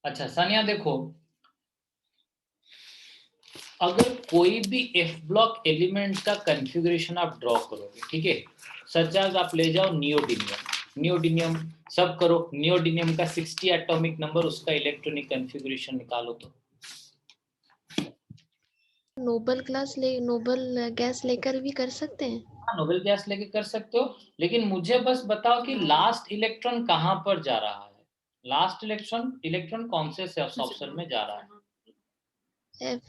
अच्छा सानिया देखो, अगर कोई भी एफ ब्लॉक एलिमेंट का कॉन्फ़िगरेशन आप ड्रॉ करोगे, ठीक है, सच एज आप ले जाओ नियोडिनियम सब करो, नियोडिनियम का 60 एटॉमिक नंबर, उसका इलेक्ट्रॉनिक कॉन्फ़िगरेशन निकालो तो नोबल गैस लेकर भी कर सकते हैं। हाँ, नोबेल गैस लेके कर सकते हो, लेकिन मुझे बस बताओ कि लास्ट इलेक्ट्रॉन कहाँ पर जा रहा है, लास्ट इलेक्ट्रॉन कौन से ऑप्शन में जा रहा है? एफ।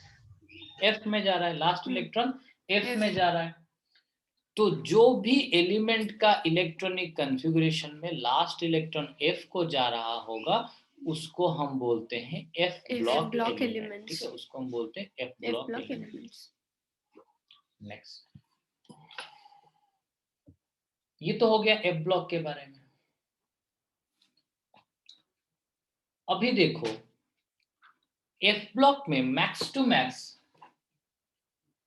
एफ में जा रहा है, लास्ट इलेक्ट्रॉन एफ में जा रहा है। तो जो भी एलिमेंट का इलेक्ट्रॉनिक कॉन्फ़िगरेशन में लास्ट इलेक्ट्रॉन एफ को जा रहा होगा, उसको हम बोलते हैं एफ ब्लॉक एलिमेंट, ठीक है, उसको हम बोलते हैं एफ ब्लॉक एलिमेंट। नेक्स्ट, ये तो हो गया एफ ब्लॉक के बारे में। अभी देखो एफ ब्लॉक में मैक्स टू मैक्स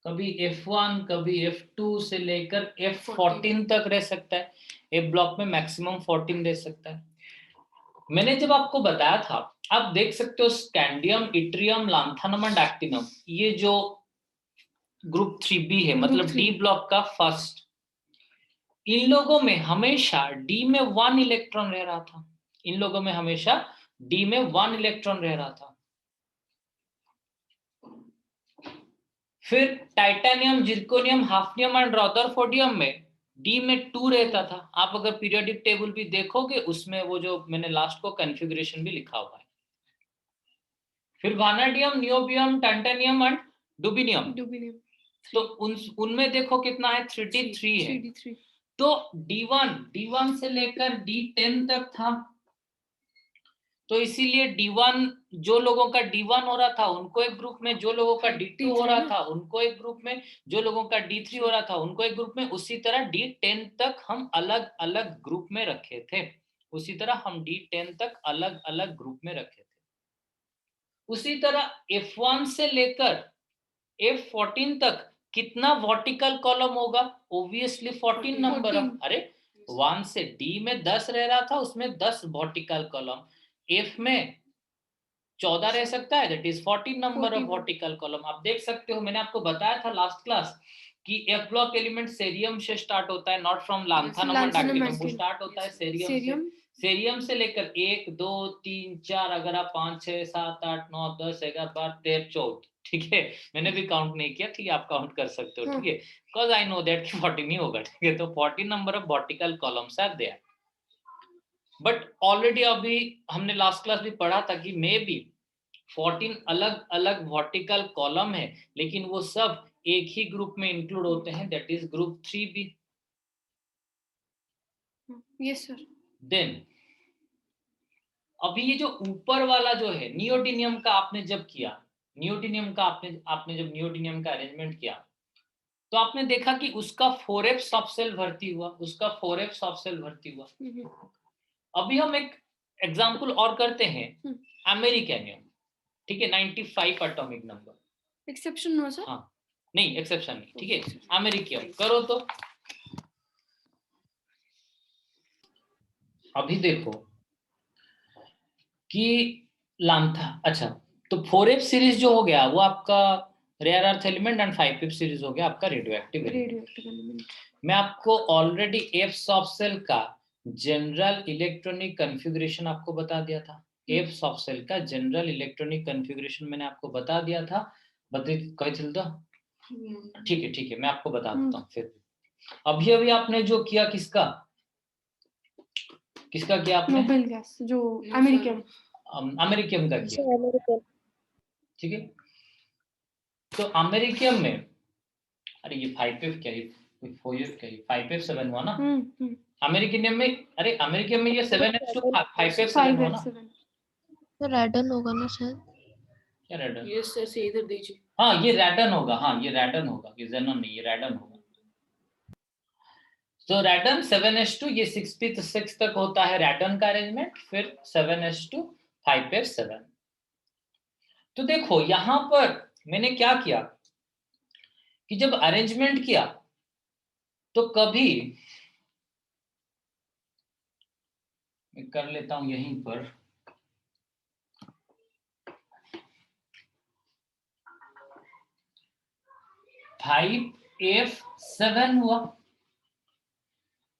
कभी F1 कभी F2 से लेकर F14 तक रह सकता है। एफ ब्लॉक में मैक्सिमम 14 रह सकता है। मैंने जब आपको बताया था, आप देख सकते हो स्कैंडियम, इट्रियम, लांथानम एंड एक्टिनम, ये जो ग्रुप 3B है, मतलब डी ब्लॉक का फर्स्ट, इन लोगों में हमेशा डी में 1 इलेक्ट्रॉन रह रहा था, इन लोगों में हमेशा डी में 1 इलेक्ट्रॉन रह रहा था। फिर टाइटेनियम, जिर्कोनियम, हाफनियम एंड रदरफोर्डियम में डी में 2 रहता था। आप अगर पीरियोडिक टेबल भी देखोगे, उसमें वो जो मैंने लास्ट को कॉन्फ़िगरेशन भी लिखा हुआ है। फिर वानाडियम, नियोबियम, टाइटेनियम एंड डुबिनियम, तो उनमें देखो कितना है, 3D3 है। तो D1 से लेकर D10 तक था, तो इसीलिए D1, जो लोगों का D1 हो रहा था उनको एक ग्रुप में, जो लोगों का D2 हो रहा था उनको एक ग्रुप में, जो लोगों का D3 हो रहा था उनको एक ग्रुप में, उसी तरह D10 तक हम अलग अलग ग्रुप में रखे थे, उसी तरह हम D10 तक अलग अलग ग्रुप में रखे थे। उसी तरह F1 से लेकर F14 तक कितना वर्टिकल कॉलम होगा, ओब्वियसली 14 नंबर। अरे 1 से D में 10 रह रहा था, उसमें 10 वर्टिकल कॉलम, F में 14 रह सकता है, that is 14 number of vertical column. आप देख सकते हो, मैंने आपको बताया था लास्ट क्लास कि एफ ब्लॉक एलिमेंट सेरियम से स्टार्ट होता है, नॉट फ्रॉम लांथानम एंड एक्टिनम, वो स्टार्ट होता है सेरियम से। सेरियम से लेकर 1 2 3 4, अगर आप 5 6 7 8 9 10 11 12 13 14, ठीक है, मैंने भी काउंट नहीं किया, ठीक है, आप काउंट कर सकते हो, ठीक है, बिकॉज आई नो दैट कि 14 ही होगा, ठीक है। तो 14 number of vertical columns are there, but already अभी हमने लास्ट क्लास भी पढ़ा था कि मे बी 14 अलग अलग वर्टिकल कॉलम है, लेकिन वो सब एक ही ग्रुप में इंक्लूड होते हैं, that is group 3B। Yes sir. Then अभी ये जो ऊपर वाला जो है नियोडिनियम का, आपने जब किया नियोडिनियम का, आपने जब नियोडिनियम का अरेंजमेंट किया, तो आपने देखा कि उसका 4f सब सेल भर्ती हुआ, उसका 4f सब सेल भर्ती हुआ। अभी हम एक एग्जांपल और करते हैं, अमेरिकेनियम, ठीक है, 95 एटॉमिक नंबर, एक्सेप्शन हुआ सर? हाँ नहीं एक्सेप्शन नहीं, ठीक है, अमेरिकियम करो तो अभी देखो कि लांथा, अच्छा, तो 4f सीरीज जो हो गया वो आपका rare earth element, and 5f series हो गया आपका रेडियो एक्टिव एलिमेंट। मैं आपको ऑलरेडी एफ सॉफ्ट सेल का जनरल इलेक्ट्रॉनिक कॉन्फ़िगरेशन आपको बता दिया था, एफ सॉफ्ट सेल का जनरल इलेक्ट्रॉनिक कॉन्फ़िगरेशन मैंने आपको बता दिया था, कहे चल दो, ठीक है, मैं आपको बता देता हूँ। फिर अभी अभी आपने जो किया, किसका किया आपने, नोबेल गैस जो अमेरिकियम का किया, ठीक है। तो अमेरिकियम में, अरे ये 5f क्या है, 4f क्या है, 5f 7 हुआ ना, अमेरिकियम में, अरे अमेरिकियम में ये 7h2 5f 7 हुआ ना, तो रेडन होगा ना शायद। क्या रेडन, ये सर से इधर दीजिए, हाँ ये रेडन होगा, हाँ ये रेडन होगा, ये जेनन नहीं, ये रेडन होगा। तो रेडन 7h2, ये 66 तक होता है रेडन का अरेंजमेंट, फिर 7h2 5f 7। तो देखो यहां पर मैंने क्या किया कि जब अरेंजमेंट किया तो कभी मैं कर लेता हूं यहीं पर, 5F7 हुआ।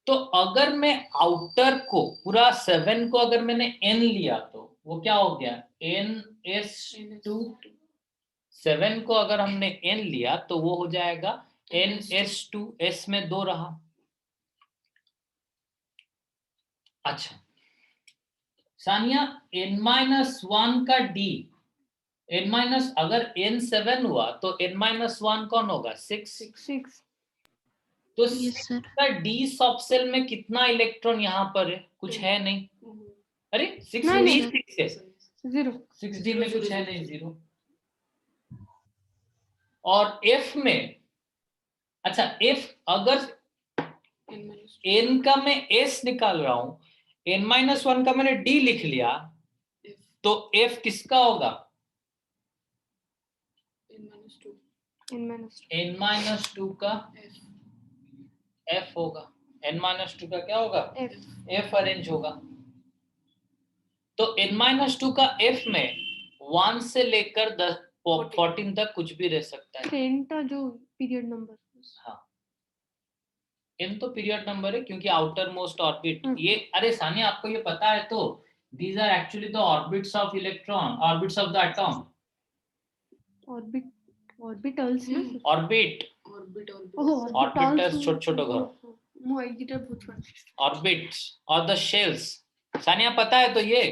तो अगर मैं आउटर को पूरा 7 को अगर मैंने n लिया तो वो क्या हो गया, NS2। 7 को अगर हमने n लिया तो वो हो जाएगा NS2, s में 2 रहा। अच्छा सानिया, n-1 का d, अगर n7 हुआ तो n-1 कौन होगा, 6। तो Yes, 6 sir. का d सब सेल में कितना इलेक्ट्रॉन यहाँ पर है, कुछ है नहीं। अरे 6 नहीं, डी नहीं, 6 है, 0. 6D में कुछ है नहीं, 0। और F में, अच्छा F अगर n का मैं s निकाल रहा हूं, n-1 का मैंने d लिख लिया, तो F किसका होगा, n-2 का F होगा। n-2 का क्या होगा, F अरेंज होगा। तो n-2 का F में 1 से लेकर 14 तक कुछ भी रह सकता है। 10 का जो पीरियड नंबर, हाँ, n तो पीरियड नंबर है क्योंकि आउटर मोस्ट ऑर्बिट ये, अरे सानिया आपको ये पता है तो these are actually the orbits of electron, orbits of the atom। Orbitals ना, ऑर्बिट, ऑर्बिटल्स छोटे छोटे घर, ऑर्बिट्स और द शेल्स। सानिया पता है तो ये,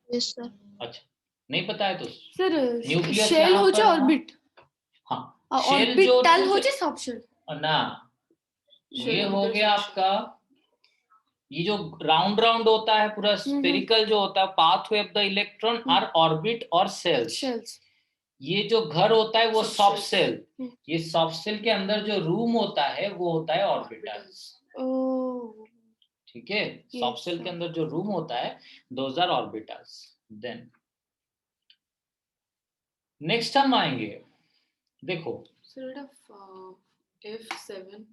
Yes, sir. अच्छा नहीं पता है तो सर न्यूक्लियस शेल हो जाए ऑर्बिट, हाँ शेल जो ऑर्बिटल हो जाए सब शेल ना, ये हो गया आपका, ये जो राउंड राउंड होता है पूरा स्फेरिकल जो होता है, pathway of the electron are orbit और सेल्स। ये जो घर होता है वो सब सेल, ये सब सेल के अंदर जो रूम होता है वो होता है ऑर्बिटल्स। ठीक है, सब सेल के अंदर जो रूम होता है those are orbitals. Then next हम आएंगे, देखो F7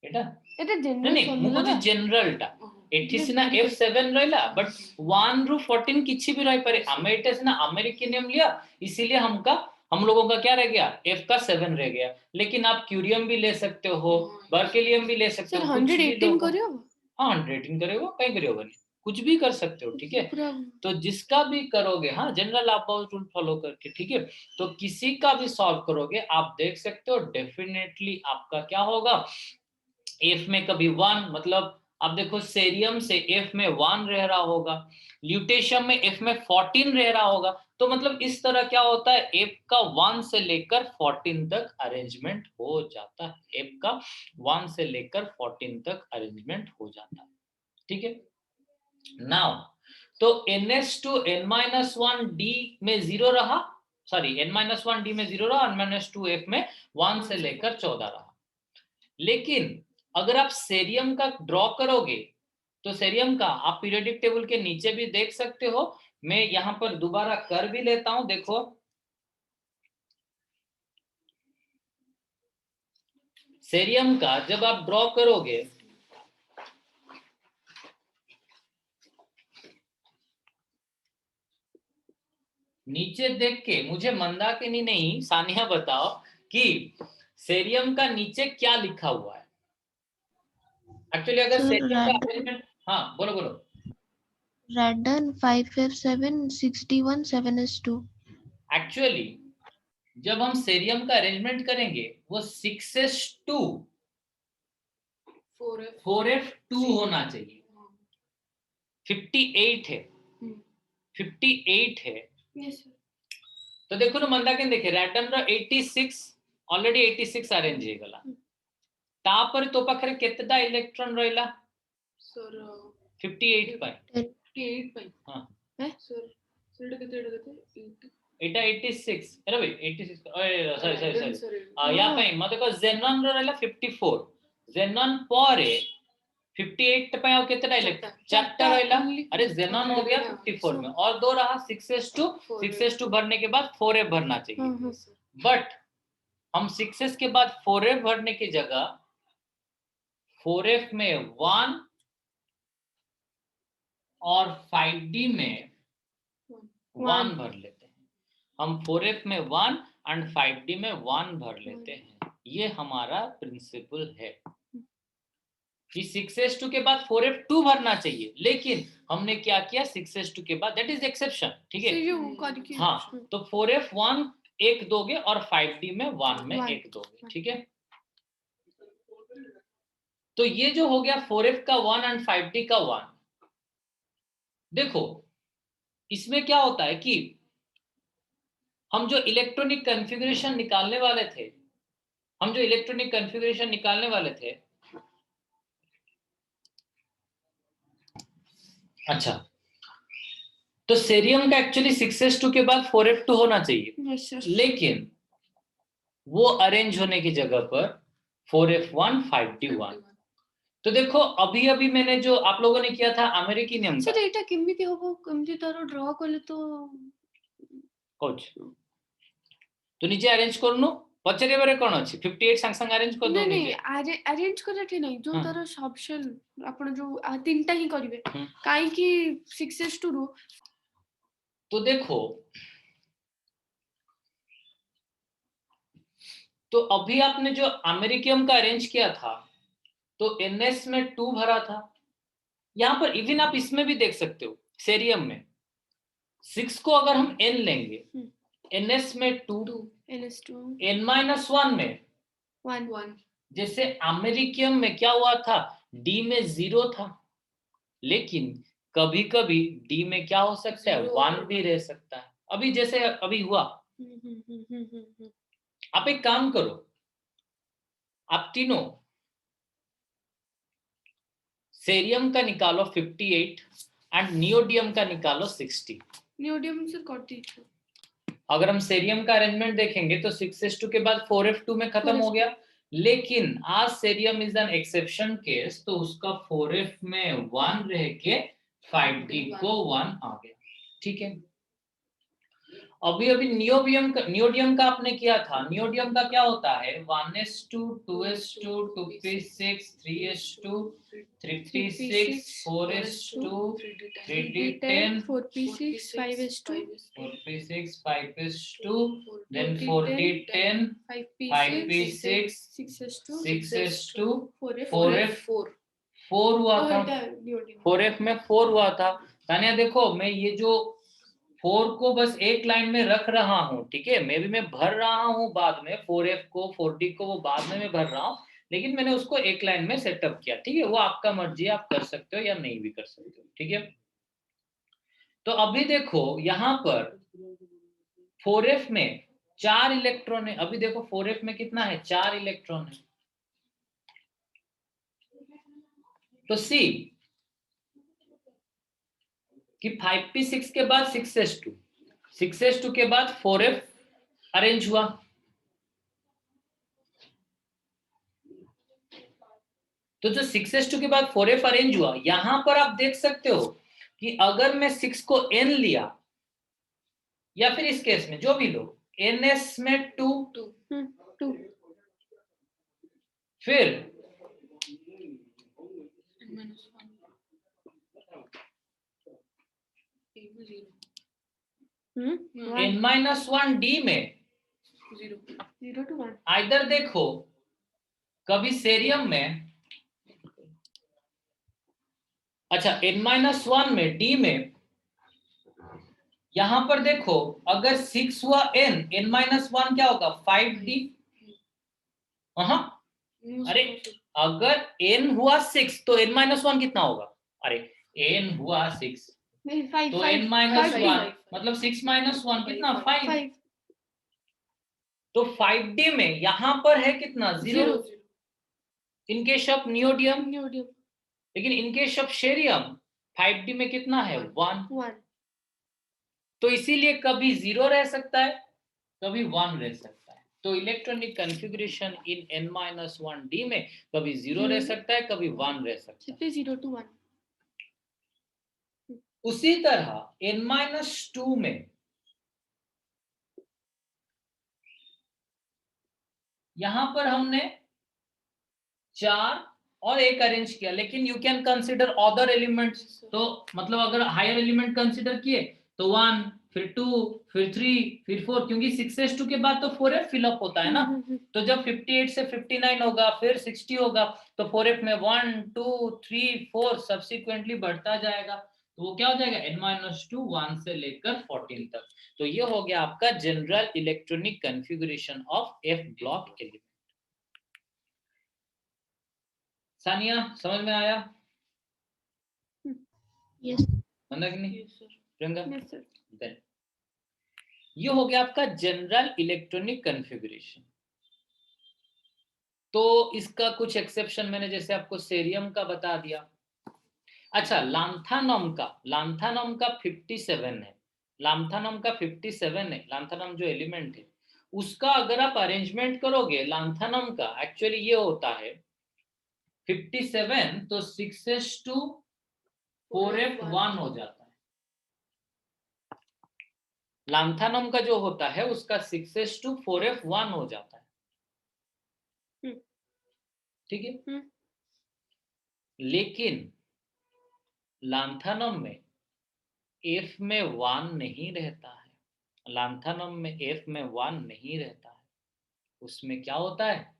এটা এটা नहीं जनरल नहीं ମୁଁ କହୁଛି generalଟା ଏଠି ସିନା F7 ରହିला बट 1 ରୁ 14 किसी भी रह पारे। हमें एटा सिना अमेरिकनियम लिया इसीलिए हम लोगों का क्या रह गया, F का 7 रह गया। लेकिन आप क्यूरियम भी ले सकते हो, बर्केलियम भी ले सकते हो, 118 करियो। हाँ 118 करेगा, कहीं करियो बनी, कुछ भी कर सकते हो। ठीक है, तो जिसका भी करोगे, हाँ जनरल आप रूल फॉलो करके, ठीक है, तो किसी का भी सॉल्व करोगे आप देख सकते हो डेफिनेटली आपका क्या होगा, F में कभी 1, मतलब आप देखो सेरियम से F में 1 रह रहा होगा, ल्यूटेशियम में F में 14 रह रहा होगा। तो मतलब इस तरह क्या होता है, F का 1 से लेकर 14 तक अरेंजमेंट हो जाता है, F का 1 से लेकर 14 तक अरेंजमेंट हो जाता है। ठीक है, नाउ तो NS2 n-1d में 0 रहा, सॉरी n-1d में 0 रहा, n-2f में 1 से लेकर 14 रहा। लेकिन अगर आप सेरियम का ड्रॉ करोगे तो सेरियम का आप पीरियोडिक टेबल के नीचे भी देख सकते हो, मैं यहां पर दोबारा कर भी लेता हूं। देखो सेरियम का जब आप ड्रॉ करोगे, नीचे देख के मुझे मंदाकिनी नहीं सानिया बताओ कि सेरियम का नीचे क्या लिखा हुआ है। एक्चुअली अगर सेरियम का अरेंजमेंट, हाँ बोलो बोलो, Radon 5F7 61 7s2। एक्चुअली जब हम सेरियम का अरेंजमेंट करेंगे वो 6s2 4f2 होना चाहिए। 58 है, 58 है। तो देखो ना मंदाकिनी देखे रैडन रो 86 ऑलरेडी 86 अरेंज ହେଇଗଲା, तापर तो पाखरे केतेटा इलेक्ट्रॉन रहिला सर 58 पाई 58 पाई, हां सर सेटा केते एटा 86 अरे भाई 86 सॉरी या पाई मते को जेनॉन रो रहिला 54, जेनॉन पारे 58 पे और कितना इलेक्ट्रॉन चारटा रहिला, अरे जेनॉन हो गया 54 में और 2 रहा 6s2 भरने के बाद 4f भरना चाहिए। बट हम 6s के बाद 4f भरने की जगह 4f में 1 और 5d में 1 भर लेते हैं। हम 4f में 1 एंड 5D में 1 भर लेते हैं। ये हमारा प्रिंसिपल है कि 6s2 के बाद 4f2 भरना चाहिए, लेकिन हमने क्या किया 6s2 के बाद, दैट इज एक्सेप्शन, ठीक है। हाँ, तो 4f1 एक दोगे और 5D में 1 में एक दोगे, ठीक है। तो ये जो हो गया 4f का 1 एंड 5D का 1। देखो इसमें क्या होता है कि हम जो इलेक्ट्रॉनिक कॉन्फ़िगरेशन निकालने वाले थे, अच्छा, तो सेरियम का एक्चुअली 6s2 के बाद 4f2 होना चाहिए, लेकिन वो अरेंज होने की जगह पर 4f1 5d1। तो देखो अभी अभी मैंने जो आप लोगों ने किया था अमेरिकी नियम का, एटा केमिति होबो, केमिति तारो ड्रॉ करले तो कोच तो नीचे अरेंज करनो पचरे बारे कोन अछि 58 संग संग अरेंज कर दो नीचे। नहीं अरेंज करठी नहीं, जो तारो ऑप्शन आपण जो तीनटा ही करिवे काई कि 6s2 रो। तो देखो तो अभी आपने जो अमेरिकियम का अरेंज किया था तो NS में 2 भरा था। यहां पर इवन आप इसमें भी देख सकते हो, सेरियम में 6 को अगर हम N लेंगे, NS में 2, NS2 N-1 में 1 जैसे अमेरिकियम में क्या हुआ था, D में 0 था, लेकिन कभी कभी D में क्या हो सकता है 1 भी रह सकता है। अभी जैसे अभी हुआ, आप एक काम करो, आप तीनों सेरियम का निकालो 58 एंड नियोडियम का निकालो 60। नियोडियम से करती थी। अगर हम सेरियम का अरेंजमेंट देखेंगे तो 6s2 के बाद 4f2 में खत्म हो गया, लेकिन आज cerium is an exception case, तो उसका 4f में 1 रह के 5d को 1 आ गया, ठीक है। अभी अभी नियोडियम का आपने किया था, नियोडियम का क्या होता है 1s2 2s2 2p6 3s2 3p6 4s2 3d10 4p6 5s2 4p6 5s2 then 4d10 5p6 6s2 4f4 हुआ था, 4f में 4 हुआ था। तानिया देखो मैं ये जो 4 को बस एक लाइन में रख रहा हूं, ठीक है, मैं भर रहा हूं बाद में 4f को 4d को वो बाद में मैं भर रहा हूं, लेकिन मैंने उसको एक लाइन में सेटअप किया, ठीक है। वो आपका मर्जी है, आप कर सकते हो या नहीं भी कर सकते हो, ठीक है। तो अभी देखो यहां पर 4f में 4 इलेक्ट्रॉन है। अभी देखो 4f में कितना है 4 इलेक्ट्रॉन है। तो सी कि 5p6 के बाद 6s2 के बाद 4f अरेंज हुआ। तो जो 6s2 के बाद 4f अरेंज हुआ, यहां पर आप देख सकते हो कि अगर मैं 6 को n लिया या फिर इस केस में जो भी लो ns में 2 फिर n-1 d में 0 to 1 इधर देखो कभी सेरियम में, अच्छा n-1 में d में, यहां पर देखो अगर 6 हुआ n-1 क्या होगा 5d। अरे अगर n हुआ 6 तो n-1 कितना होगा, अरे n हुआ 6 तो n-1 मतलब 6 - 1 कितना 5। तो 5d में यहां पर है कितना 0 इन केस ऑफ नियोडियम, लेकिन इन केस ऑफ शेरियम 5d में कितना है 1। तो इसीलिए कभी 0 रह सकता है, कभी 1 रह सकता है। तो इलेक्ट्रॉनिक कॉन्फ़िगरेशन इन n-1d में कभी 0 रह सकता है, कभी 1 रह सकता है। 0 to 1 उसी तरह n-2 में यहां पर हमने 4 और 1 अरेंज किया, लेकिन you can consider other elements. तो मतलब अगर हायर एलिमेंट कंसीडर किए तो 1 फिर 2, फिर 3, फिर 4, क्योंकि 6s2 के बाद तो 4f फिलअप होता है ना। तो जब 58 से 59 होगा, फिर 60 होगा, तो 4f में 1 2 3 4 सब्सिक्वेंटली बढ़ता जाएगा। तो वो क्या हो जाएगा, n-2 1 से लेकर 14 तक। तो ये हो गया आपका general electronic configuration of F block element. Sania समझ में आया? यस समझा कि नहीं? प्रियंका? Yes sir. देन ये हो गया आपका जनरल इलेक्ट्रॉनिक कॉन्फ़िगरेशन। तो इसका कुछ एक्सेप्शन मैंने जैसे आपको सेरियम का बता दिया। अच्छा, लांथानम का 57 है। लांथानम का 57 है। लांथानम जो एलिमेंट है उसका अगर आप अरेंजमेंट करोगे, लांथानम का एक्चुअली ये होता है 57, तो 6s2 4f1 हो जाता है। लांथानम का जो होता है उसका 6s2 4f1 हो जाता है, ठीक है। लेकिन लांथानम में F में 1 नहीं रहता है। लांथानम में F में 1 नहीं रहता है। उसमें क्या होता है,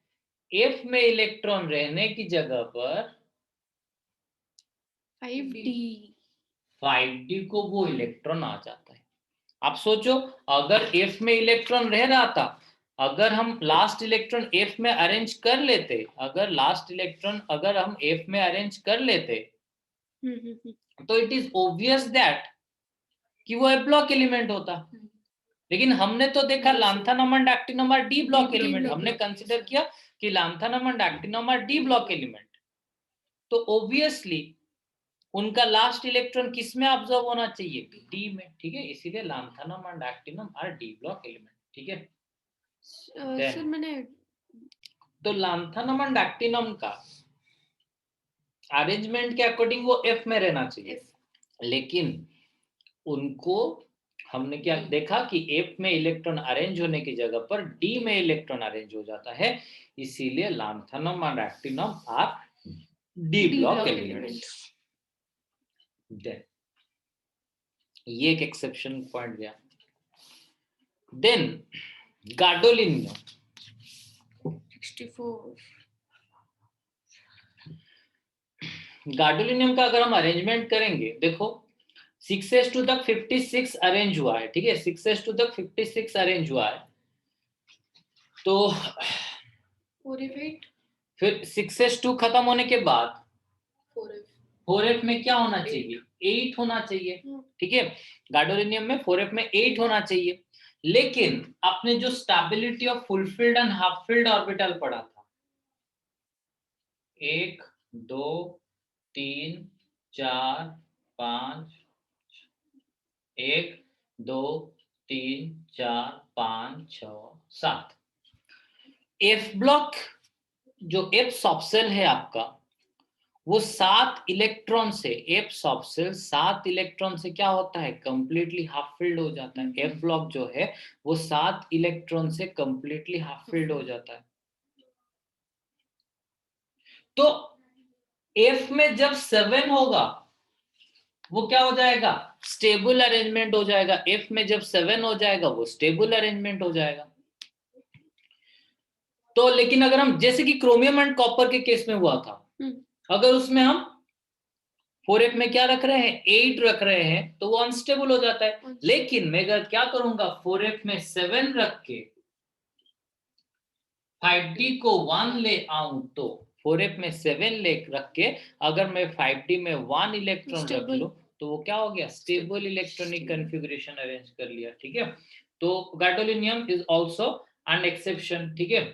F में इलेक्ट्रॉन रहने की जगह पर 5d को वो इलेक्ट्रॉन आ जाता है। आप सोचो, अगर F में इलेक्ट्रॉन रह रहा था, अगर हम लास्ट इलेक्ट्रॉन F में अरेंज कर लेते, अगर हम F में अरेंज कर लेते, तो इट इज ऑब्वियस दैट कि वो F ब्लॉक एलिमेंट होता। लेकिन हमने तो देखा lanthanum and actinium are d block element. हमने कंसीडर किया कि lanthanum and actinium are d block element, तो ऑब्वियसली उनका लास्ट इलेक्ट्रॉन किस में ऑब्जर्व होना चाहिए, डी में, ठीक है। इसीलिए lanthanum and actinium are d block element, ठीक है। सर मैंने तो लांथानम एंड एक्टिनम का अरेंजमेंट के अकॉर्डिंग वो एफ में रहना चाहिए, लेकिन उनको हमने क्या देखा कि एफ में इलेक्ट्रॉन अरेंज होने की जगह पर डी में इलेक्ट्रॉन अरेंज हो जाता है। इसीलिए lanthanum and actinium are d block element. ये एक एक्सेप्शन पॉइंट गया। Then gadolinium 64। गाडोलिनियम का अगर हम अरेंजमेंट करेंगे, देखो 6s2 तक 56 अरेंज हुआ है, ठीक है। 6s2 तक 56 अरेंज हुआ है, तो 4f8, फिर 6s2 खत्म होने के बाद 4f 4f में क्या होना चाहिए, 8 होना चाहिए, ठीक है। गाडोलिनियम में 4f में 8 होना चाहिए। लेकिन आपने जो stability of fulfilled and half filled orbital पढ़ा था, 1 2 3 4 5, 1 2 3 4 5 6 7, एफ ब्लॉक जो एफ सबसेल है आपका, वो 7 इलेक्ट्रॉन से, एफ सबसेल 7 इलेक्ट्रॉन से क्या होता है, कंप्लीटली हाफ फिल्ड हो जाता है। एफ ब्लॉक जो है वो 7 इलेक्ट्रॉन से कंप्लीटली हाफ फिल्ड हो जाता है। तो एफ में जब 7 होगा वो क्या हो जाएगा, स्टेबल अरेंजमेंट हो जाएगा। एफ में जब 7 हो जाएगा वो स्टेबल अरेंजमेंट हो जाएगा। तो लेकिन अगर हम जैसे कि क्रोमियम एंड कॉपर के केस में हुआ था, अगर उसमें हम 4f में क्या रख रहे हैं, 8 रख रहे हैं, तो वो अनस्टेबल हो जाता है। लेकिन मैं अगर क्या करूंगा, 4f में 7 रख के 5d को 1 ले आऊं, तो 4f में 7 ले रख के अगर मैं 5d में 1 इलेक्ट्रॉन रख लूं, तो वो क्या हो गया, स्टेबल इलेक्ट्रॉनिक कॉन्फ़िगरेशन अरेंज कर लिया, ठीक है। तो गाडोलिनियम इज आल्सो एन एक्सेप्शन, ठीक है।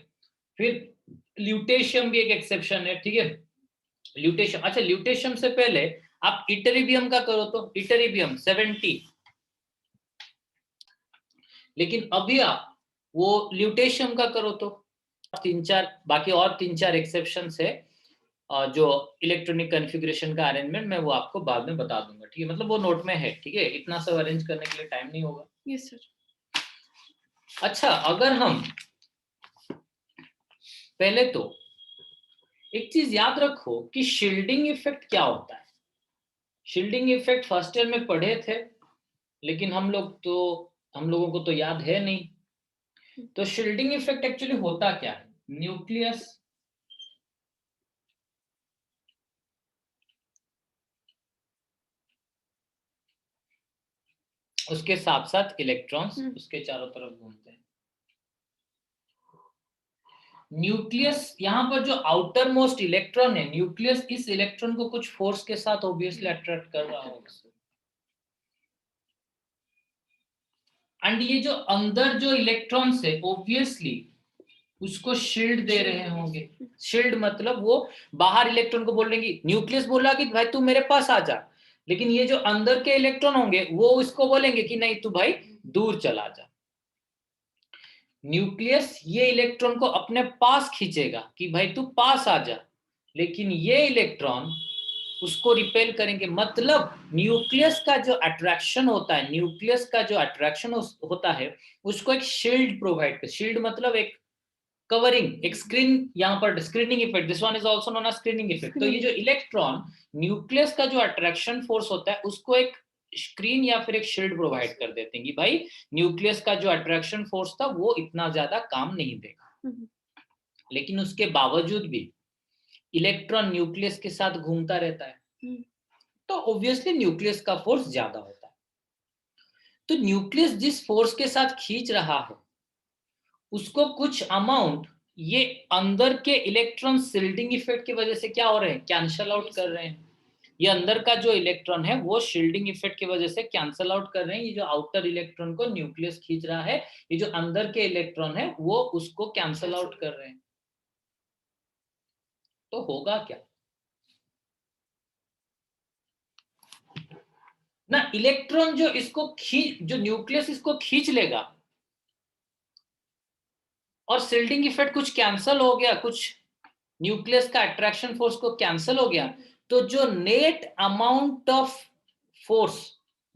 फिर ल्यूटेशियम भी एक एक्सेप्शन है, ठीक है। ल्यूटेशियम, अच्छा ल्यूटेशियम से पहले आप इटरिबियम का करो, तो इटरिबियम 70, लेकिन अभी आप वो ल्यूटेशियम का करो तो 3-4, बाकी और 3-4 एक्सेप्शन है जो इलेक्ट्रॉनिक कॉन्फ़िगरेशन का अरेंजमेंट मैं वो आपको बाद में बता दूंगा, ठीक है। मतलब वो नोट में है, ठीक है। इतना सब अरेंज करने के लिए टाइम नहीं होगा। Yes sir. अच्छा, अगर हम पहले तो एक चीज याद रखो कि शील्डिंग इफेक्ट क्या होता है। शील्डिंग इफेक्ट फर्स्ट ईयर में पढ़े थे, लेकिन हम लोगों को तो याद है नहीं। तो शील्डिंग इफेक्ट एक्चुअली होता क्या है? न्यूक्लियस उसके साथ साथ इलेक्ट्रॉन्स उसके चारों तरफ घूमते हैं। न्यूक्लियस यहाँ पर जो आउटर मोस्ट इलेक्ट्रॉन है, न्यूक्लियस इस इलेक्ट्रॉन को कुछ फोर्स के साथ ऑब्वियसली अट्रैक्ट कर रहा होगा। एंड ये जो अंदर जो इलेक्ट्रॉन्स है ऑब्वियसली उसको शील्ड दे रहे होंगे। शील्ड मतलब वो बाहर इलेक्ट्रॉन को बोलेंगे, न्यूक्लियस बोला कि भाई तू मेरे पास आ जा, लेकिन ये जो अंदर के इलेक्ट्रॉन होंगे वो उसको बोलेंगे कि नहीं तू भाई दूर चला जा। न्यूक्लियस ये इलेक्ट्रॉन को अपने पास खींचेगा कि भाई तू पास आ जा, लेकिन ये इलेक्ट्रॉन उसको रिपेल करेंगे। मतलब न्यूक्लियस का जो अट्रैक्शन होता है, न्यूक्लियस का जो अट्रैक्शन होता है उसको एक शील्ड प्रोवाइड कर, शील्ड मतलब एक कवरिंग, एक स्क्रीन, यहाँ पर screening effect, this one is also known as screening effect. तो ये जो इलेक्ट्रॉन न्यूक्लियस का जो अट्रैक्शन फोर्स होता है उसको एक स्क्रीन या फिर एक शील्ड प्रोवाइड कर देते हैं कि भाई न्यूक्लियस का जो अट्रैक्शन फोर्स था वो इतना ज्यादा काम नहीं देगा। लेकिन उसके बावजूद भी इलेक्ट्रॉन न्यूक्लियस के साथ घूमता रहता है, तो ऑब्वियसली न्यूक्लियस का फोर्स ज्यादा होता है। तो न्यूक्लियस जिस फोर्स के साथ खींच रहा है उसको कुछ अमाउंट ये अंदर के इलेक्ट्रॉन शील्डिंग इफेक्ट की वजह से क्या हो रहे हैं, कैंसल आउट कर रहे हैं। ये अंदर का जो इलेक्ट्रॉन है वो शील्डिंग इफेक्ट की वजह से कैंसल आउट कर रहे हैं। ये जो आउटर इलेक्ट्रॉन को न्यूक्लियस खींच रहा है, ये जो अंदर के इलेक्ट्रॉन है वो उसको कैंसल आउट कर रहे हैं। तो होगा क्या ना, इलेक्ट्रॉन जो इसको जो न्यूक्लियस इसको खींच लेगा और शील्डिंग इफेक्ट कुछ कैंसल हो गया, कुछ न्यूक्लियस का अट्रैक्शन फोर्स को कैंसल हो गया, तो जो net amount of force,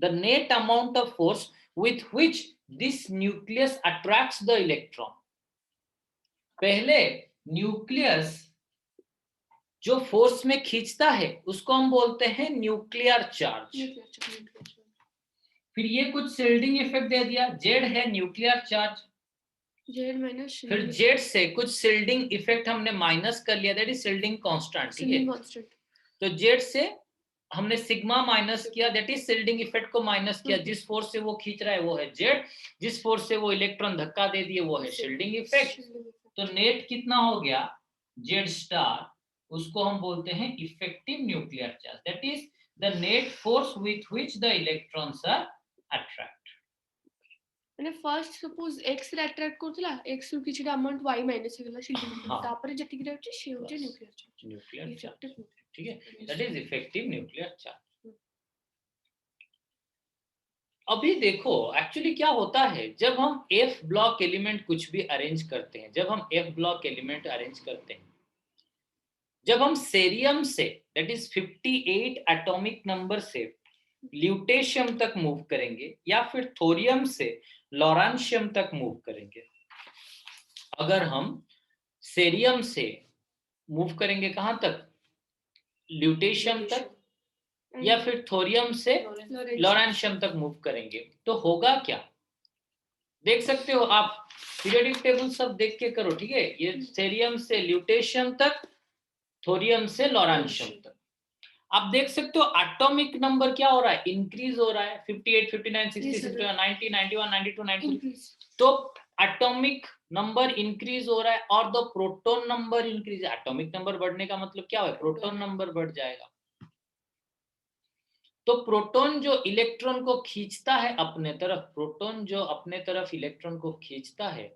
the net amount of force with which this nucleus attracts the electron, पहले न्यूक्लियस जो फोर्स में खींचता है उसको हम बोलते हैं न्यूक्लियर चार्ज। फिर ये कुछ शील्डिंग इफेक्ट दे दिया, जेड है न्यूक्लियर चार्ज, फिर जेड से कुछ शील्डिंग इफेक्ट हमने माइनस कर लिया, दैट इज शील्डिंग कांस्टेंट, ठीक है। तो जेड से हमने सिग्मा माइनस किया, दैट इज शील्डिंग इफेक्ट को माइनस किया। जिस फोर्स से वो खींच रहा है वो है जेड, जिस फोर्स से वो इलेक्ट्रॉन धक्का दे दिए वो है शील्डिंग इफेक्ट। तो नेट कितना हो गया, जेड स्टार, उसको हम बोलते हैं effective nuclear charge, that is the net force with which the electrons are attract. মানে ফার্স্ট সপোজ x রে অ্যাট্রাক্ট করতলা, x ରୁ কিଛିটা अमाउंट y माइनस हेगला शील्डिंग, तापर जेतिक रहउची से होचे न्यूक्लियर चार्ज। न्यूक्लियर चार्ज, ठीक है, that is effective nuclear charge. अभी देखो एक्चुअली क्या होता है, जब हम f ब्लॉक एलिमेंट कुछ भी अरेंज करते हैं, जब हम f ब्लॉक एलिमेंट अरेंज करते हैं, जब हम cerium say that is 58 atomic number से ल्यूटेशियम तक मूव करेंगे या फिर थोरियम से लॉरेंशियम तक मूव करेंगे, अगर हम सेरियम से मूव करेंगे कहां तक, ल्यूटेशियम तक, या फिर थोरियम से लॉरेंशियम तक मूव करेंगे, तो होगा क्या देख सकते हो आप, पीरियोडिक टेबल सब देख के करो, ठीक है। ये सेरियम से ल्यूटेशियम तक, थोरियम से लॉरेंशियम तक, आप देख सकते हो एटॉमिक नंबर क्या हो रहा है, इंक्रीज हो रहा है, 58, 59, 60, 61, 90, 91, 92, 93, तो एटॉमिक नंबर इंक्रीज हो रहा है और the proton number increase. Atomic number बढ़ने का मतलब क्या है, प्रोटॉन नंबर बढ़ जाएगा। तो प्रोटॉन जो इलेक्ट्रॉन को खींचता है अपने तरफ, प्रोटॉन जो अपने तरफ इलेक्ट्रॉन को खींचता है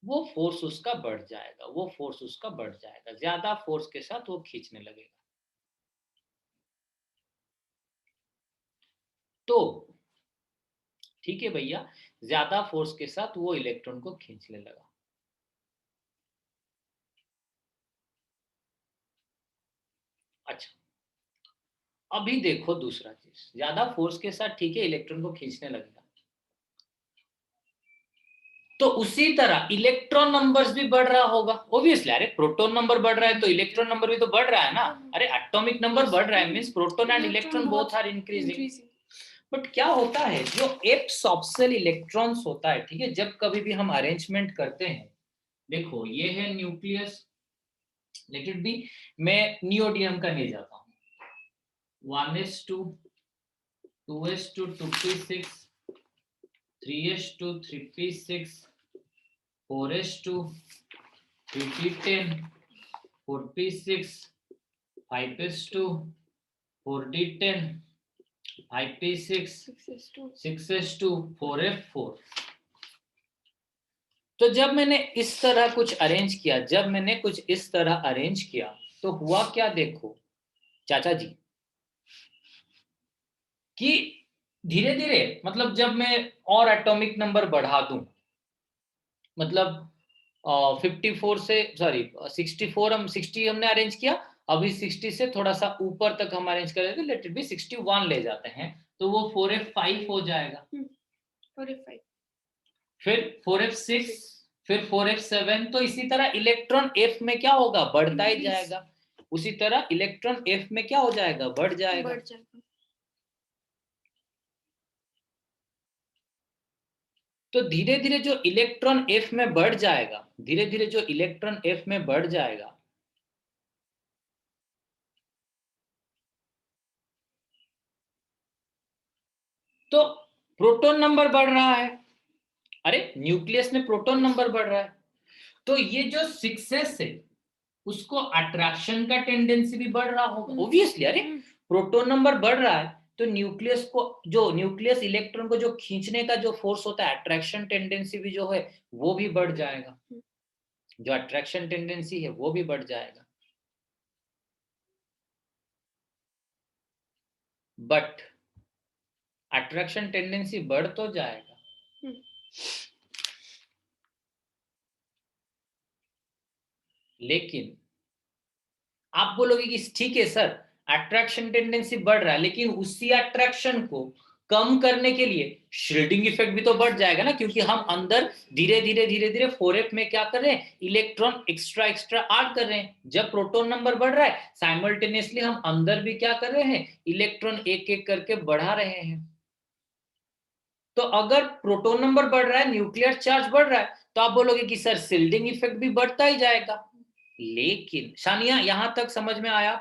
वो फोर्स उसका बढ़ जाएगा, वो फोर्स उसका बढ़ जाएगा, ज्यादा फोर्स के साथ वो खींचने लगेगा। तो ठीक है भैया, ज्यादा फोर्स के साथ वो इलेक्ट्रॉन को खींचने लगा। अच्छा, अभी देखो दूसरा चीज, ज्यादा फोर्स के साथ ठीक है इलेक्ट्रॉन को खींचने लगेगा, तो उसी तरह इलेक्ट्रॉन नंबर्स भी बढ़ रहा होगा ऑब्वियसली। अरे प्रोटॉन नंबर बढ़ रहा है तो इलेक्ट्रॉन नंबर भी तो बढ़ रहा है ना। अरे एटॉमिक नंबर बढ़ रहा है means proton and electron both are increasing. But क्या होता है जो एफ सॉफ्टसेल इलेक्ट्रॉन्स होता है, ठीक है, जब कभी भी हम अरेंजमेंट करते हैं, देखो ये है न्यूक्लियस, लेट इट बी, मैं नियोडियम का ले जाता हूँ, 1s2 2s2 2p6 3s2 3p6 4s2 3p10 4p6 5s2 4d10 5p6 6s2 4f4। तो जब मैंने इस तरह कुछ अरेंज किया, जब मैंने कुछ इस तरह अरेंज किया तो हुआ क्या, देखो चाचा जी, कि धीरे धीरे, मतलब जब मैं और एटॉमिक नंबर बढ़ा दूं, मतलब 54 से, सॉरी 64, हम 60 हमने अरेंज किया, अभी 60 से थोड़ा सा ऊपर तक हम अरेंज करेंगे, लेट इट बी 61 ले जाते हैं, तो वो 4f5 हो जाएगा, 4f5, फिर 4f6, फिर 4f7, तो इसी तरह इलेक्ट्रॉन एफ में क्या होगा, बढ़ता ही जाएगा, उसी तरह इलेक्ट्रॉन एफ में क्या हो जाएगा, बढ़ जाएगा। तो धीरे धीरे जो इलेक्ट्रॉन एफ में बढ़ जाएगा, धीरे धीरे जो इलेक्ट्रॉन एफ में बढ़ जाएगा, तो प्रोटॉन नंबर बढ़ रहा है, अरे न्यूक्लियस में प्रोटॉन नंबर बढ़ रहा है, तो ये जो 6s है उसको अट्रैक्शन का टेंडेंसी भी बढ़ रहा होगा ऑब्वियसली, अरे प्रोटॉन नंबर बढ़ रहा है तो न्यूक्लियस को, जो न्यूक्लियस इलेक्ट्रॉन को जो खींचने का जो फोर्स होता है, अट्रैक्शन टेंडेंसी भी जो है वो भी बढ़ जाएगा, जो अट्रैक्शन टेंडेंसी है वो भी बढ़ जाएगा। बट अट्रैक्शन टेंडेंसी बढ़ तो जाएगा, लेकिन आप बोलोगे कि ठीक है सर अट्रैक्शन टेंडेंसी बढ़ रहा है, लेकिन उसी अट्रैक्शन को कम करने के लिए श्रीडिंग इफेक्ट भी तो बढ़ जाएगा ना, क्योंकि हम अंदर धीरे धीरे 4f में क्या कर रहे हैं, इलेक्ट्रॉन एक्स्ट्रा ऐड कर रहे हैं। जब प्रोटॉन नंबर बढ़ रहा है साइमल्टेनियसली हम अंदर भी क्या कर रहे हैं, इलेक्ट्रॉन एक एक करके बढ़ा रहे हैं। तो अगर प्रोटॉन नंबर बढ़ रहा है, न्यूक्लियर चार्ज बढ़ रहा है, तो आप बोलोगे कि सर शिल्डिंग इफेक्ट भी बढ़ता ही जाएगा। लेकिन सानिया यहां तक समझ में आया?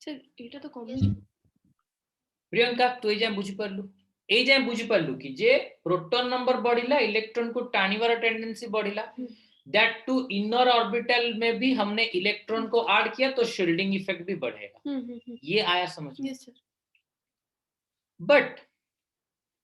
सर এটা তো কমন। प्रियंका तू ये जाए बुझिपारलु, এই जाए बुझिपारलु कि जे प्रोटॉन नंबर बढ़िला, इलेक्ट्रॉन को टाणीवार टेंडेंसी बढ़िला, दैट टू इनर ऑर्बिटल में भी हमने इलेक्ट्रॉन को ऐड किया तो शील्डिंग इफेक्ट भी बढ़ेगा। ये आया समझ में? Yes sir. बट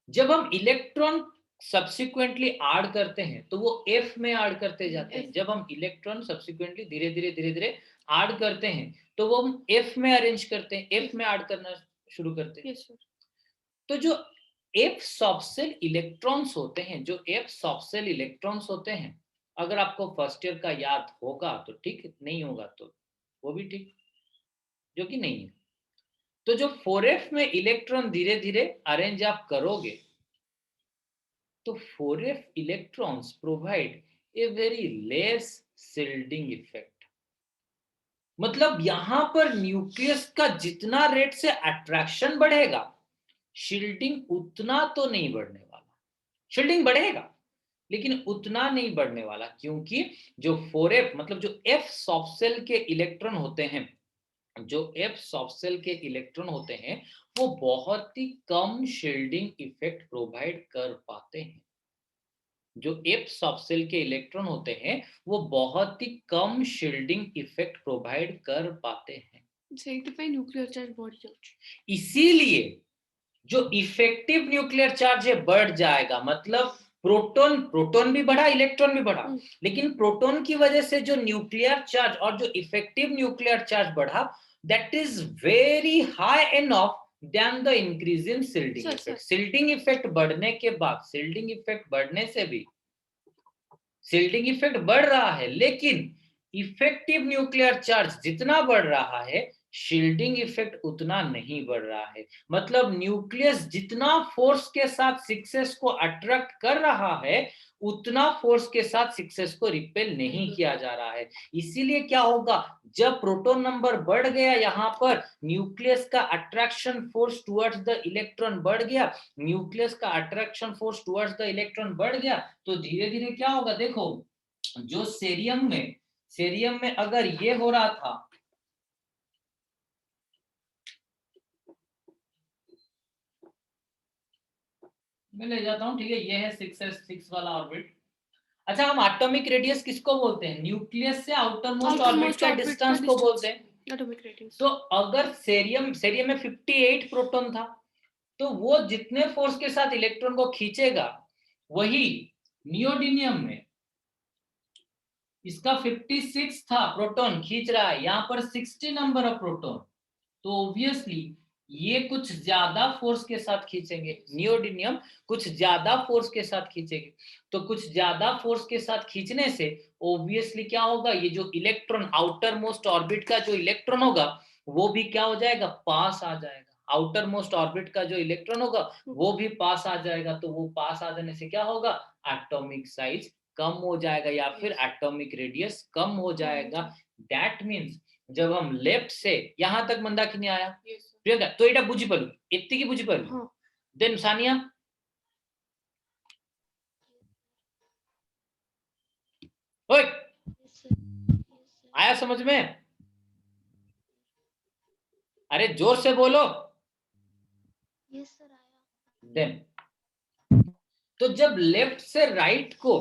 जब हम इलेक्ट्रॉन सब्सिक्वेंटली ऐड करते हैं तो वो एफ में ऐड करते जाते हैं। जब हम इलेक्ट्रॉन सब्सिक्वेंटली धीरे धीरे ऐड करते हैं तो वो हम एफ में अरेंज करते हैं, एफ में ऐड करना शुरू करते हैं। तो जो एफ सॉफ्टसेल इलेक्ट्रॉन्स होते हैं, जो एफ सॉफ्टसेल इलेक्ट्रॉन्स होते हैं, अगर आपको फर्स्ट ईयर का याद होगा तो ठीक, नहीं होगा तो वो भी ठीक, जो कि नहीं है। तो जो 4f में इलेक्ट्रॉन धीरे धीरे अरेंज आप करोगे तो 4f electrons provide a very less shielding effect। मतलब यहां पर न्यूक्लियस का जितना रेट से अट्रैक्शन बढ़ेगा, शील्डिंग उतना तो नहीं बढ़ने वाला। शील्डिंग बढ़ेगा लेकिन उतना नहीं बढ़ने वाला, क्योंकि जो 4f मतलब जो f सॉफ्ट सेल के इलेक्ट्रॉन होते हैं, जो f सॉफ्ट सेल के इलेक्ट्रॉन होते हैं वो बहुत ही कम शील्डिंग इफेक्ट प्रोवाइड कर पाते हैं। जो एफ सॉफ्ट सेल के इलेक्ट्रॉन होते हैं वो बहुत ही कम शील्डिंग इफेक्ट प्रोवाइड कर पाते हैं, न्यूक्लियर चार्ज बढ़ जाऊँ। इसीलिए जो इफेक्टिव न्यूक्लियर चार्ज है बढ़ जाएगा। मतलब प्रोटॉन भी बढ़ा, इलेक्ट्रॉन भी बढ़ा, लेकिन प्रोटॉन की वजह से जो न्यूक्लियर चार्ज और जो इफेक्टिव न्यूक्लियर चार्ज बढ़ा, that is very high enough then the increase in shielding effect. Shielding effect बढ़ने के बाद, शिल्डिंग इफेक्ट बढ़ने से भी, शिल्डिंग इफेक्ट बढ़ रहा है लेकिन इफेक्टिव न्यूक्लियर चार्ज जितना बढ़ रहा है शील्डिंग इफेक्ट उतना नहीं बढ़ रहा है। मतलब न्यूक्लियस जितना फोर्स के साथ सिक्सेस को अट्रैक्ट कर रहा है उतना फोर्स के साथ सिक्सेस को रिपेल नहीं किया जा रहा है। इसीलिए क्या होगा, जब प्रोटॉन नंबर बढ़ गया, यहाँ पर न्यूक्लियस का attraction force towards the electron बढ़ गया, न्यूक्लियस का attraction force towards the electron बढ़ गया, तो धीरे धीरे क्या होगा, देखो जो सेरियम में अगर ये हो रहा था, मैं ले जाता हूं, ठीक है, ये है 6s6 वाला ऑर्बिट। अच्छा, हम एटॉमिक रेडियस किसको बोलते हैं, न्यूक्लियस से आउटर मोस्ट ऑर्बिट का डिस्टेंस को बोलते हैं। Atomic radius. तो अगर सेरियम में 58 प्रोटॉन था, तो वो जितने फोर्स के साथ इलेक्ट्रॉन को खींचेगा, वही नियोडिनियम में इसका 56 था प्रोटॉन खींच रहा है, यहाँ पर 60 नंबर ऑफ प्रोटॉन, तो ऑब्वियसली ये कुछ ज्यादा फोर्स के साथ खींचेंगे, नियोडिनियम कुछ ज्यादा फोर्स के साथ खींचेंगे। तो कुछ ज्यादा फोर्स के साथ खींचने से ऑब्वियसली क्या होगा, ये जो इलेक्ट्रॉन आउटर मोस्ट ऑर्बिट का जो इलेक्ट्रॉन होगा वो भी क्या हो जाएगा, पास आ जाएगा। आउटर मोस्ट ऑर्बिट का जो इलेक्ट्रॉन होगा वो भी पास आ जाएगा। तो वो पास आ जाने से क्या होगा, एटॉमिक साइज कम हो जाएगा या फिर एटॉमिक रेडियस कम हो जाएगा। दैट मीन्स जब हम लेफ्ट से यहां तक मंदाकिनी आया, प्रियंका तो এটা বুঝি পারু, এত্তিকি বুঝি পারু, देन सानिया ओए आया समझ में, अरे जोर से बोलो। यस सर आया। देन तो जब लेफ्ट से राइट को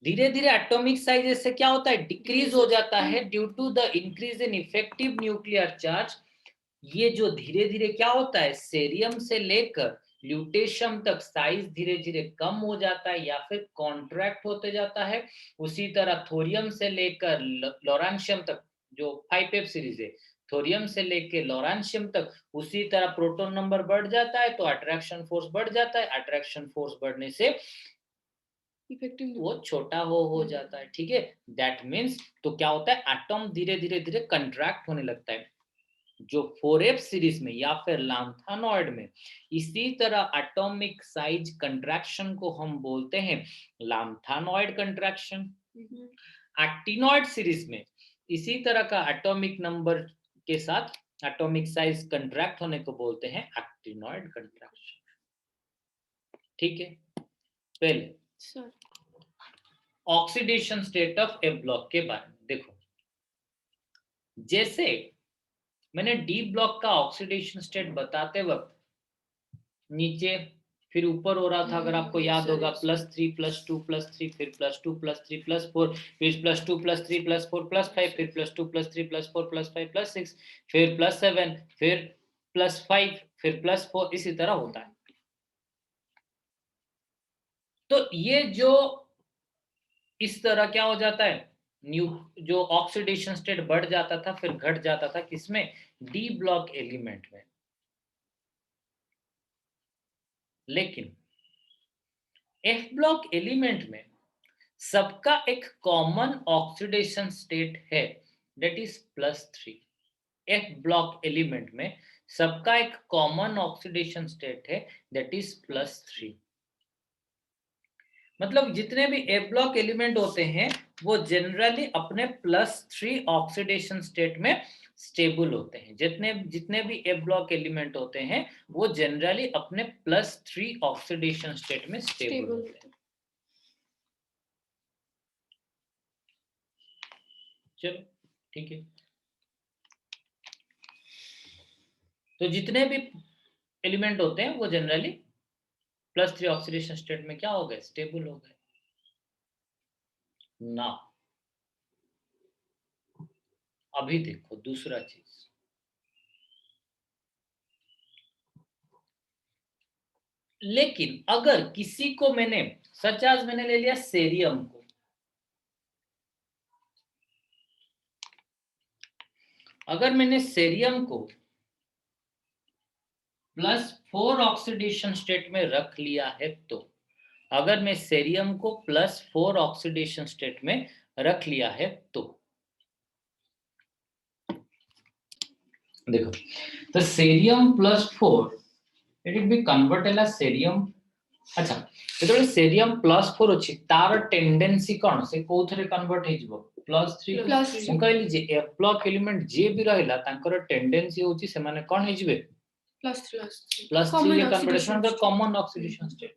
धीरे धीरे एटॉमिक साइज से क्या होता है, डिक्रीज हो जाता है due to the increase in effective nuclear charge. ये जो धीरे धीरे क्या होता है, सेरियम से लेकर ल्यूटेशियम तक साइज धीरे धीरे कम हो जाता है या फिर कॉन्ट्रैक्ट होते जाता है। उसी तरह थोरियम से लेकर लॉरेंशियम तक, जो 5f सीरीज है, थोरियम से लेकर लॉरेंशियम तक, उसी तरह प्रोटॉन नंबर बढ़ जाता है तो अट्रैक्शन फोर्स बढ़ जाता है। अट्रैक्शन फोर्स बढ़ने से वो छोटा हो जाता है, ठीक है। दैट मीन्स तो क्या होता है, एटॉम धीरे धीरे कंट्रैक्ट होने लगता है। जो 4f सीरीज में या फिर लैंथेनॉइड में इसी तरह एटॉमिक साइज कंट्रैक्शन को हम बोलते हैं लैंथेनॉइड कंट्रैक्शन। एक्टिनॉइड सीरीज में इसी तरह का एटॉमिक नंबर के साथ एटॉमिक साइज कंट्रैक्ट होने को बोलते हैं एक्टिनॉइड कंट्रैक्शन, ठीक है। पहले oxidation state of A block के बारे में देखो। जैसे मैंने डी ब्लॉक का ऑक्सीडेशन स्टेट बताते वक्त नीचे फिर ऊपर हो रहा था, अगर आपको याद होगा, +3 +2 +3 फिर +2 +3 +4 फिर +2 +3 +4 +5 फिर +2 +3 +4 +5 +6 फिर +7 फिर +5 फिर +4, इसी तरह होता है। तो ये जो इस तरह क्या हो जाता है, जो ऑक्सीडेशन स्टेट बढ़ जाता था फिर घट जाता था, किसमें, डी ब्लॉक एलिमेंट में। लेकिन एफ ब्लॉक एलिमेंट में सबका एक कॉमन ऑक्सीडेशन स्टेट है, that is +3। F block element में सबका एक कॉमन ऑक्सीडेशन स्टेट है, दैट इज +3। मतलब जितने भी एफ ब्लॉक एलिमेंट होते हैं वो जनरली अपने +3 ऑक्सीडेशन स्टेट में स्टेबल होते हैं। जितने भी एफ ब्लॉक एलिमेंट होते हैं वो जनरली अपने +3 ऑक्सीडेशन स्टेट में स्टेबल होते हैं। चलो ठीक है, तो जितने भी एलिमेंट होते हैं वो जनरली +3 ऑक्सीडेशन स्टेट में क्या हो गए, स्टेबल हो गए ना। अभी देखो दूसरा चीज, लेकिन अगर किसी को मैंने सच आज मैंने ले लिया सेरियम को, अगर मैंने सेरियम को +4 ऑक्सीडेशन स्टेट में रख लिया है, तो अगर मैं सेरियम को +4 ऑक्सीडेशन स्टेट में रख लिया है तो देखो तो cerium +4 it will be convert हैला सेरियम अच्छा जेतबे सेरियम +4 अछि तार टेंडेंसी कोन से कोथरे कन्वर्ट हे जिवो +3 +3 हम कहली जे एफ ब्लॉक एलिमेंट जे भी रहला तांकर टेंडेंसी होची से माने कोन हे जिवे +3 +3 रे कन्वर्टेशन का कॉमन ऑक्सीडेशन स्टेट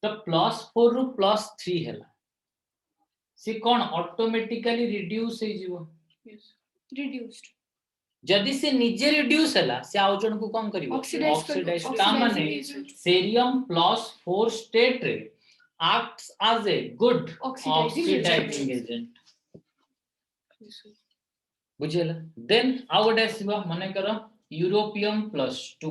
तो +4 रु +3 हैला से कोन ऑटोमेटिकली रिड्यूस हे जिवो रिड्यूस्ड जदि से निजे रिड्यूस हैला से आउ जन को कोन करिवो ऑक्सीडाइज ता माने सेरियम +4 स्टेट रे acts as a good oxidizing agent बुझेला देन आउ गोटे आसीबा माने करो यूरोपियम +2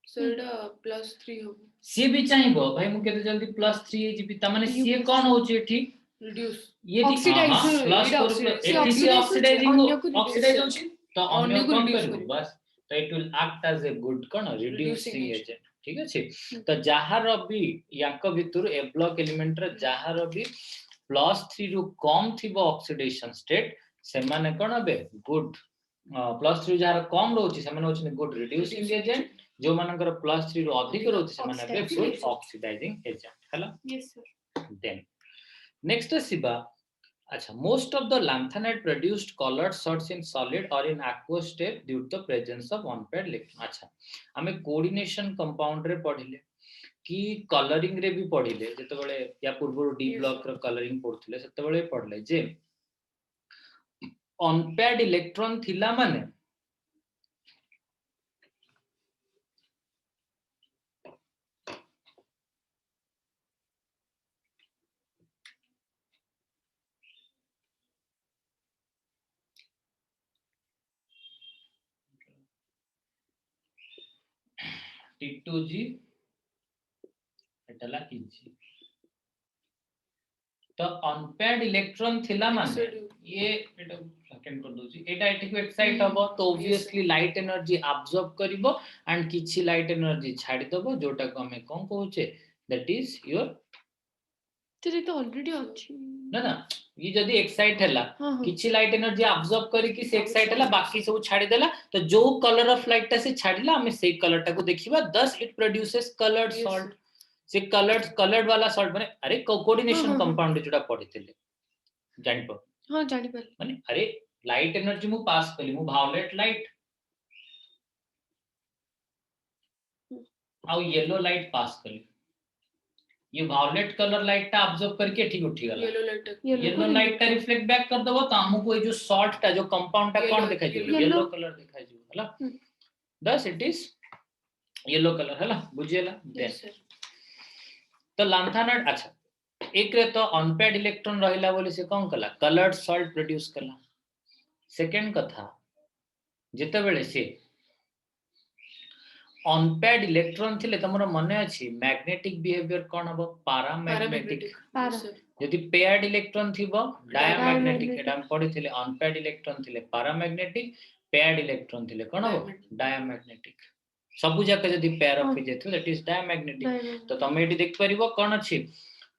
सेडा +3 हो सी भी चाहिबो भाई मु केते जल्दी +3 हे जिबी ता माने सी कोन होची ठीक रिड्यूस ये ऑक्सीडाइज +4 एटीसी ऑक्सीडाइज होची तो अन्य कोन करबो बस तो it will act as a good कोन रिड्यूसिंग एजेंट ठीक अछि तो जहार भी याक भितर ए ब्लॉक एलिमेंट रे जहार भी +3 रु कम थिबो ऑक्सीडेशन स्टेट से माने कोन बे गुड +3 जहार कम रहउची से माने होची गुड रिड्यूसिंग एजेंट जो मानकर +3 रु अधिक रहउची से माने बे गुड ऑक्सीडाइजिंग एजेंट हला यस सर देन नेक्स्ट सिबा अच्छा most of the lanthanide produced colored shots in solid or in aqueous state due to the presence of unpaired electron अच्छा हमें कोऑर्डिनेशन कंपाउंड रे पढिले कि कलरिंग रे भी पढिले जते बेले या पूर्व डी ब्लॉक रो कलरिंग पढुले सेते बेले पढले जे अनपेयर्ड इलेक्ट्रॉन थिला माने T2G एटला Eg तो अनपेयर्ड इलेक्ट्रॉन थिला माने ये एटा सेकंड कर दोची एटा एठी को एक्साइट हबो तो ऑब्वियसली लाइट एनर्जी एब्जॉर्ब करिवो एंड किछि लाइट एनर्जी छाडी दबो जोटा को हमें कोन कहूचे दैट इज योर तेरे तो ऑलरेडी अछि ना ना ये जदी एक्साइट हैला किछि लाइट एनर्जी एब्जॉर्ब करी कि से एक्साइट हैला बाकी सब छाडी देला तो जो कलर ऑफ लाइट ता से छाडीला हमें से कलर टा को देखिबा thus it produces coloured salt से कलर्ड वाला सॉल्ट माने अरे कोऑर्डिनेशन कंपाउंड जोटा पढिथिले जानि प हां जानि पर माने अरे लाइट एनर्जी मु पास कली मु वायलेट लाइट आउ येलो लाइट पास कली ये वायलेट कलर लाइट टा ऑब्जर्व करके ठीक उठी गला येलो लाइट टा रिफ्लेक्ट बैक कर दबो तो हमको ये जो सॉल्ट टा जो कंपाउंड टा कोन दिखाई जे येलो कलर दिखाई जे हला thus it is yellow colour हला बुझियला देन तो लैंथानाइड अच्छा एक रे तो अनपेयर्ड इलेक्ट्रॉन रहिला बोली से कोन कला कलर्ड सॉल्ट प्रोड्यूस कला सेकंड कथा जेते बेले से अनपेयर्ड इलेक्ट्रॉन थिले तमरो मने अछि मैग्नेटिक बिहेवियर कोन हबो पैरामैग्नेटिक यदि पेयर्ड इलेक्ट्रॉन थिबो डायमैग्नेटिक एटा हम पढिथिले अनपेयर्ड इलेक्ट्रॉन थिले पैरामैग्नेटिक पेयर्ड इलेक्ट्रॉन थिले कोन हबो डायमैग्नेटिक सबु जाके जदी पेयर ऑफ जेथि दैट इज डायमैग्नेटिक तो तमे एटी देख परिबो कोन अछि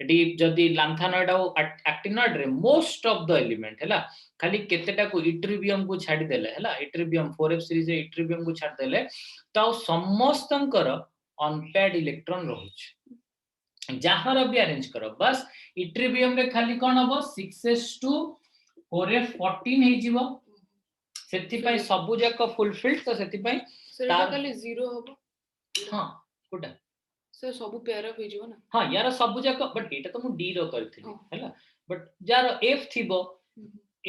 एटी जदी लैंथानाइड और एक्टिनॉइड रे मोस्ट ऑफ द एलिमेंट हैला खाली केतेटा को इट्रिबियम को छाडी देले हैला इट्रिबियम 4f सीरीज रे इट्रिबियम को छाडी देले तो समस्तंकर अनपेयर्ड इलेक्ट्रॉन रहउछ जहार भी अरेंज करो बस इट्रिबियम रे खाली कोन हबो 6s2 4f14 हे जीवो सेति पय सबु जाक फुलफिल्ड तो सेति पय सेटा खाली 0 हबो हां कोटा से सबु पेयर ऑफ हे जीवो ना हां यार सबु जाक बट एटा तो मु डी रो करथिली हैला बट जार f थिबो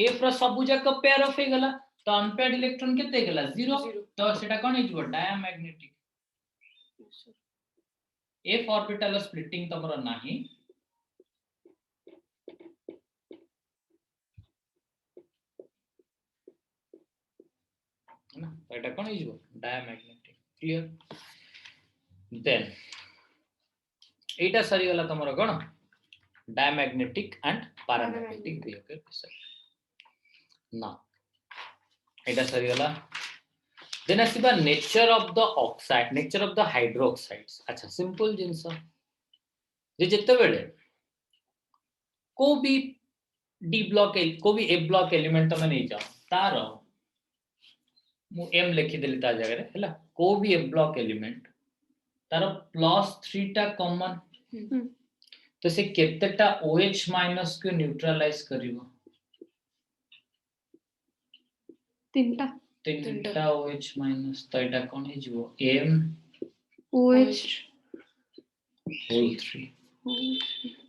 f रो सबु जाक पेयर ऑफ हे गला तो अनपेयर्ड इलेक्ट्रॉन केते गला 0 तो सेटा कोन हे जीवो डायमैग्नेटिक f ऑर्बिटल स्प्लिटिंग तमरो नाही ना एटा कोन हे जीवो डायमैग्नेटिक क्लियर देन एटा सरी गला तमरो कोन डायमैग्नेटिक एंड पैरामैग्नेटिक बिहेवियर विषय ना एटा सरी गला देन आसीबा nature of the oxide nature of the hydroxides अच्छा सिंपल जिंस जे जते बेले को भी डी ब्लॉक को भी ए ब्लॉक एलिमेंट तमे नै जाओ तार मु m लिखि देली ता जगह रे हैला को भी m ब्लॉक एलिमेंट तार +3 टा कॉमन तो से केतेटा OH माइनस को न्यूट्रलाइज करिवो तीनटा OH माइनस तो एटा कोन हे जीवो m OH होल 3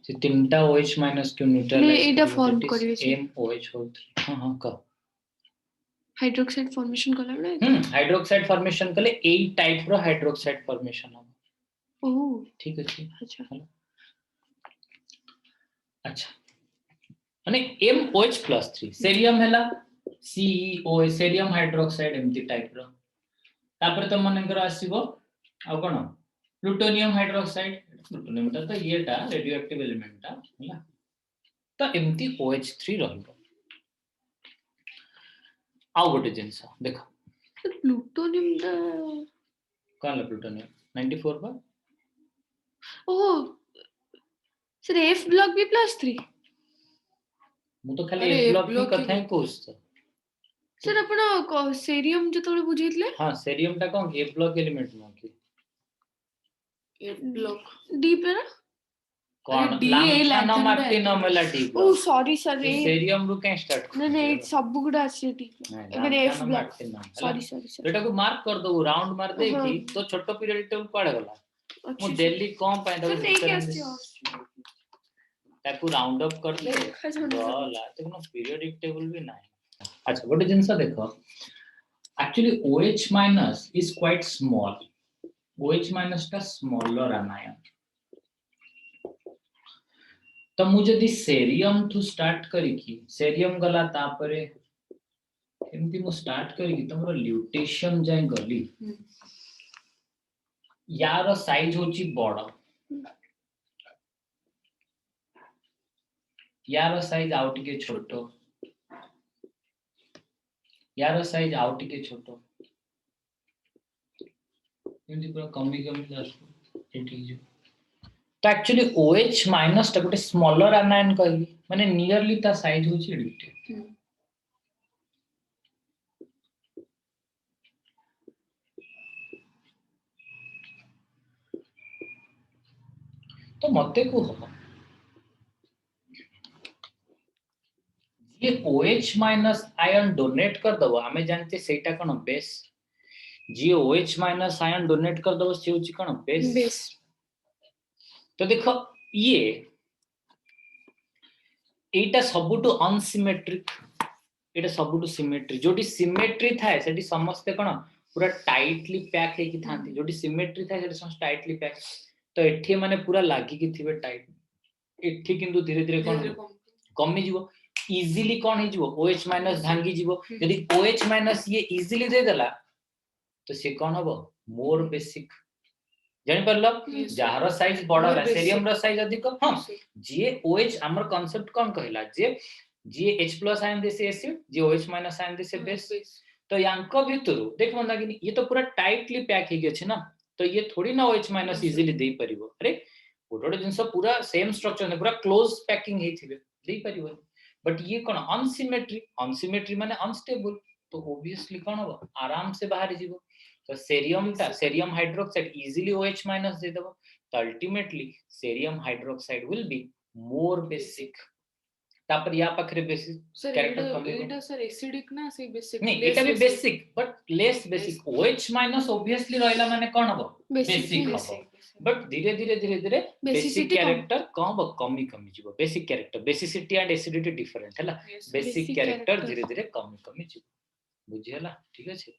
से तीनटा OH माइनस को न्यूट्रलाइज एटा फॉर्म करिवे छी m OH होल 3 हां हां का हाइड्रोक्साइड फॉर्मेशन कला ना हाइड्रोक्साइड फॉर्मेशन कले ए टाइप रो हाइड्रोक्साइड फॉर्मेशन हम ओह ठीक अछि अच्छा अच्छा माने MOH+3 सेरियम हैला CEO सेरियम हाइड्रोक्साइड एमती टाइप रो तापर त मनकर आसीबो आ कोन प्लूटोनियम हाइड्रोक्साइड प्लूटोनियम ता येटा रेडियो एक्टिव एलिमेंट ता हैला तो एमती OH3 रहबो आ गोटे जिंस देखो प्लूटोनियम दा कोन प्लूटोनियम 94 बा ओह सर F ब्लॉक भी +3 मु तो खाली F ब्लॉक की कथा ही कोस सर अपन सेरियम जो तोले बुझितले हां सेरियम टा कोन F ब्लॉक एलिमेंट म की F ब्लॉक डी पे ना कोन लांथाना मार्टिनो मेला d oh sorry sir cerium रु के स्टार्ट नहीं नहीं सब गुड আছে डी एबे F ब्लॉक सॉरी सॉरी बेटा को मार्क कर दो राउंड मार दे की तो छोटो पीरियड टेबल पड़ गला मु दिल्ली कम पाए दो ताकू राउंड अप कर ले बोला तो कोनो पीरियोडिक टेबल भी नाही अच्छा गोटे जिंस देखो actually OH minus is quite small OH minus का स्मॉलर आनायन तो मु जदी सेरियम टू स्टार्ट करी की सेरियम गला तापरे एमती मु स्टार्ट करी की तमरो ल्यूटेशियम जाय गली यार साइज होची बड़ यार साइज आउट के छोटो यार साइज आउट के छोटो एमती पूरा कमी आसो एठी जो तो एक्चुअली OH माइनस टा गोटे स्मॉलर आनायन कहली माने नियरली ता साइज होची एडिटे तो मते को हो ये OH माइनस आयन डोनेट कर दबो हमें जानते सेटा कोन बेस जी OH माइनस आयन डोनेट कर दबो से होची कोन बेस तो देखो ये एटा सबुटु अनसिमेट्रिक एटा सबुटु सिमेट्री जोटी सिमेट्री थाए सेटी समस्त कोन पूरा टाइटली पैक हे की थांती जोटी सिमेट्री थाए सेटी समस्त टाइटली पैक तो एठी माने पूरा लागी की थिबे टाइट एठी किंतु धीरे धीरे कोन कमी जीवो इजीली कोन हे जीवो OH माइनस भांगी जीवो यदि OH माइनस ये इजीली दे देला तो से कोन हबो मोर बेसिक जानि परलो जहार साइज बड़ा है सेरियम रो साइज अधिक हां जे OH हमर कांसेप्ट कोन कहला जे H+ आयन दे से एसिड जे OH माइनस आयन दे से बेस तो यांको भितरु देख मंदा कि ये तो पूरा टाइटली पैक हे गछ ना तो ये थोड़ी ना OH माइनस इजीली दे परिबो अरे गोटोडे जिंस पूरा सेम स्ट्रक्चर ने पूरा क्लोज पैकिंग हे थिबे दे परिबो बट ये कोन अनसिमेट्री माने अनस्टेबल तो ऑब्वियसली कोन हो आराम से बाहर जीवो तो cerium hydroxide easily OH minus दे देबो तो ultimately cerium hydroxide will be more basic तापर या पाखरे बेसिक कैरेक्टर कम एटा सर एसिडिक ना से बेसिक नहीं एटा भी basic but less basic OH minus obviously रहला माने कोन हो बेसिक हो बट धीरे धीरे बेसिक कैरेक्टर कम कमी जीवो basic character basicity and acidity different हैला बेसिक कैरेक्टर धीरे धीरे कमी जीवो बुझियला ठीक अछि